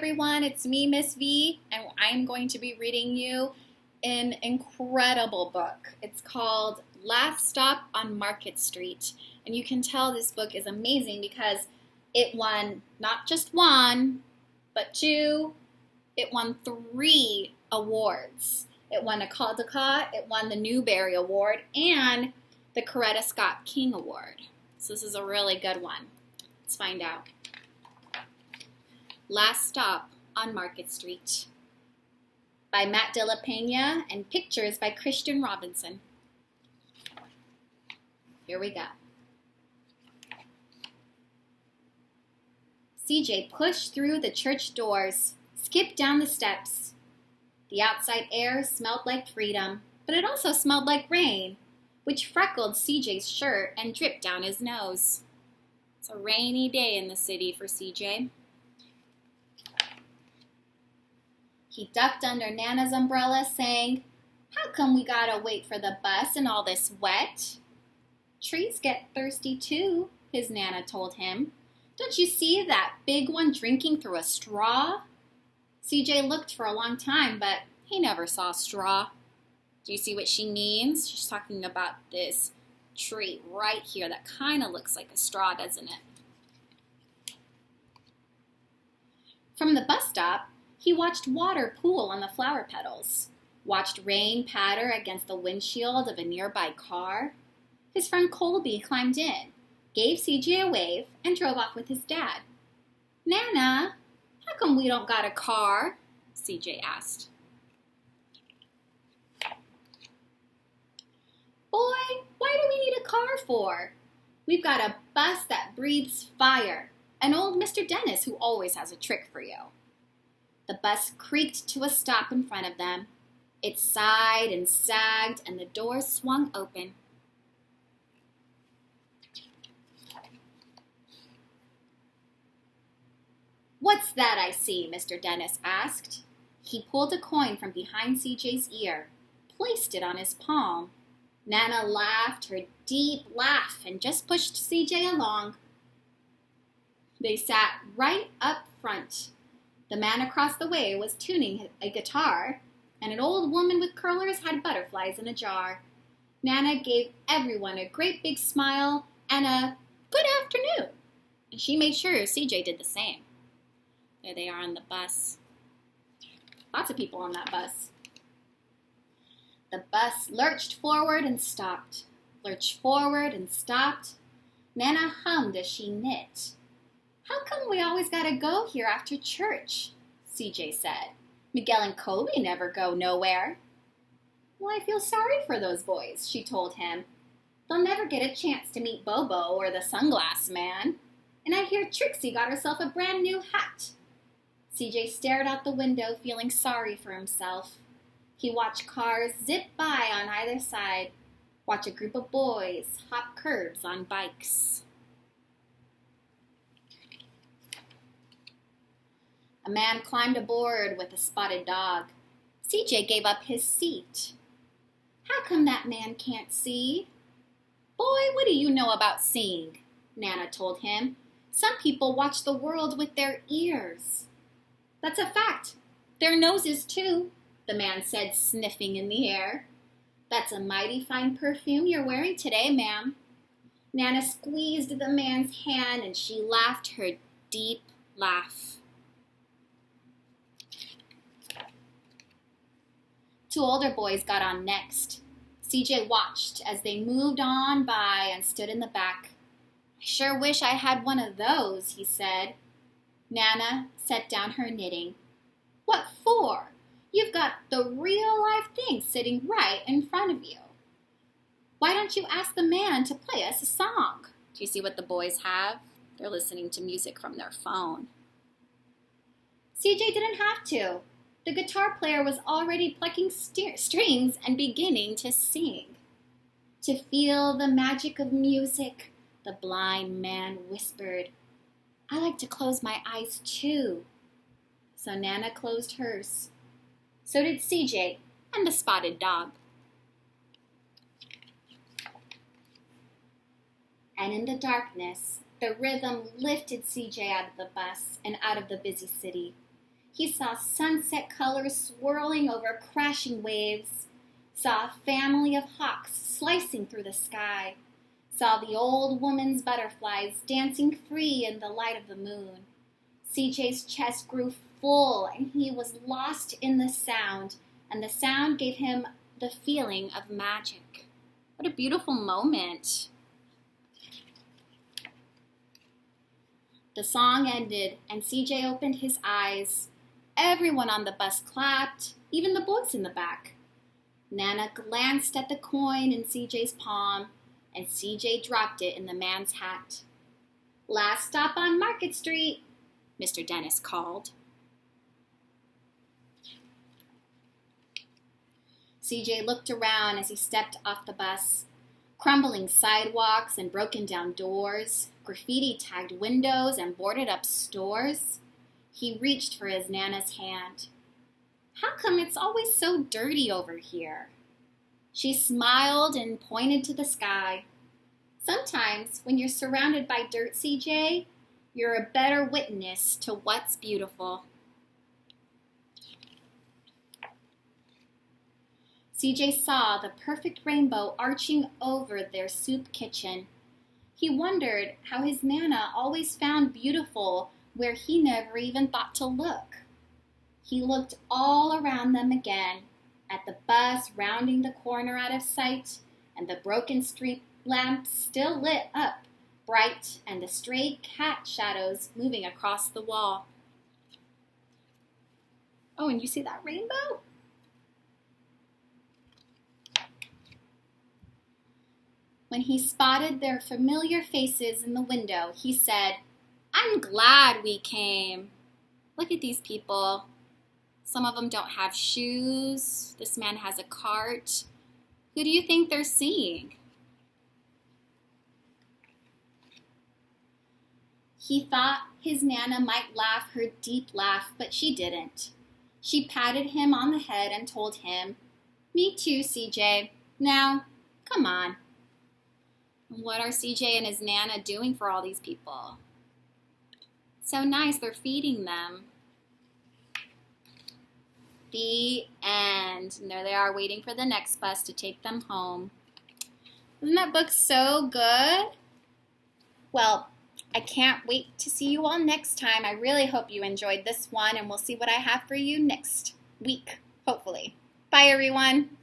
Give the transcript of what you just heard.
everyone, it's me, Miss V, and I'm going to be reading you an incredible book. It's called Last Stop on Market Street, and you can tell this book is amazing because it won not just one, but two, it won 3 awards. It won a Caldecott, it won the Newbery Award, and the Coretta Scott King Award. So this is a really good one. Let's find out. Last Stop on Market Street by Matt de la Peña and pictures by Christian Robinson. Here we go. CJ pushed through the church doors, skipped down the steps. The outside air smelled like freedom, but it also smelled like rain, which freckled CJ's shirt and dripped down his nose. It's a rainy day in the city for CJ. He ducked under Nana's umbrella, saying, "How come we gotta wait for the bus in all this wet?" "Trees get thirsty too," his Nana told him. "Don't you see that big one drinking through a straw?" CJ looked for a long time, but he never saw a straw. Do you see what she means? She's talking about this tree right here that kind of looks like a straw, doesn't it? From the bus stop, he watched water pool on the flower petals, watched rain patter against the windshield of a nearby car. His friend Colby climbed in, gave CJ a wave, and drove off with his dad. "Nana, how come we don't got a car?" CJ asked. "Boy, why do we need a car for? We've got a bus that breathes fire, and old Mr. Dennis who always has a trick for you." The bus creaked to a stop in front of them. It sighed and sagged, and the doors swung open. "What's that I see?" Mr. Dennis asked. He pulled a coin from behind CJ's ear, placed it on his palm. Nana laughed her deep laugh and just pushed CJ along. They sat right up front. The man across the way was tuning a guitar, and an old woman with curlers had butterflies in a jar. Nana gave everyone a great big smile and a "good afternoon," and she made sure CJ did the same. There they are on the bus. Lots of people on that bus. The bus lurched forward and stopped, lurched forward and stopped. Nana hummed as she knit. "How come we always gotta go here after church?" CJ said. "Miguel and Colby never go nowhere." "Well, I feel sorry for those boys," she told him. "They'll never get a chance to meet Bobo or the sunglass man. And I hear Trixie got herself a brand new hat." CJ stared out the window, feeling sorry for himself. He watched cars zip by on either side, watch a group of boys hop curbs on bikes. A man climbed aboard with a spotted dog. CJ gave up his seat. "How come that man can't see?" "Boy, what do you know about seeing?" Nana told him. "Some people watch the world with their ears." "That's a fact. Their noses, too," the man said, sniffing in the air. "That's a mighty fine perfume you're wearing today, ma'am." Nana squeezed the man's hand and she laughed her deep laugh. 2 older boys got on next. CJ watched as they moved on by and stood in the back. "I sure wish I had one of those," he said. Nana set down her knitting. "What for? You've got the real-life thing sitting right in front of you. Why don't you ask the man to play us a song?" Do you see what the boys have? They're listening to music from their phone. CJ didn't have to. The guitar player was already plucking strings and beginning to sing. "To feel the magic of music," the blind man whispered. "I like to close my eyes too." So Nana closed hers. So did CJ and the spotted dog. And in the darkness, the rhythm lifted CJ out of the bus and out of the busy city. He saw sunset colors swirling over crashing waves, saw a family of hawks slicing through the sky, saw the old woman's butterflies dancing free in the light of the moon. CJ's chest grew full and he was lost in the sound, and the sound gave him the feeling of magic. What a beautiful moment. The song ended and CJ opened his eyes. Everyone on the bus clapped, even the boys in the back. Nana glanced at the coin in CJ's palm, and CJ dropped it in the man's hat. "Last stop on Market Street," Mr. Dennis called. CJ looked around as he stepped off the bus. Crumbling sidewalks and broken down doors, graffiti-tagged windows and boarded-up stores. He reached for his Nana's hand. "How come it's always so dirty over here?" She smiled and pointed to the sky. "Sometimes when you're surrounded by dirt, CJ, you're a better witness to what's beautiful." CJ saw the perfect rainbow arching over their soup kitchen. He wondered how his Nana always found beautiful where he never even thought to look. He looked all around them again, at the bus rounding the corner out of sight, and the broken street lamps still lit up bright, and the stray cat shadows moving across the wall. Oh, and you see that rainbow? When he spotted their familiar faces in the window, he said, "I'm glad we came. Look at these people. Some of them don't have shoes. This man has a cart. Who do you think they're seeing?" He thought his Nana might laugh her deep laugh, but she didn't. She patted him on the head and told him, "Me too, CJ. Now, come on." What are CJ and his Nana doing for all these people? So nice, they're feeding them. The end. And there they are waiting for the next bus to take them home. Isn't that book so good? Well, I can't wait to see you all next time. I really hope you enjoyed this one, and we'll see what I have for you next week, hopefully. Bye, everyone.